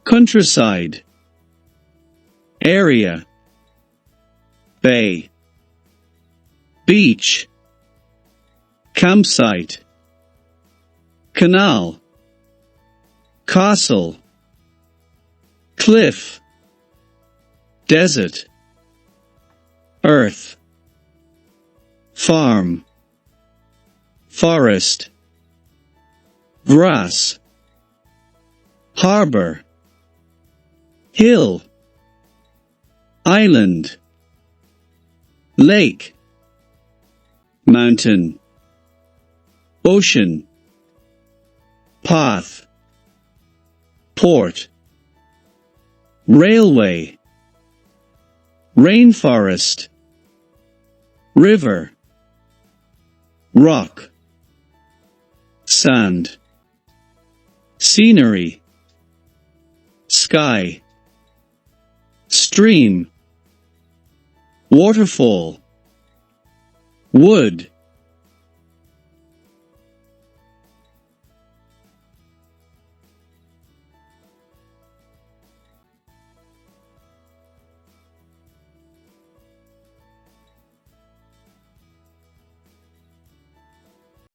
countryside, area, bay, beach, campsite, canal, castle, cliff, desert, earth, farm, forest, grass, harbor, hill, island, lake, mountain, ocean, path, port, railway, rainforest, river, rock, sand, scenery, sky, stream, waterfall, wood,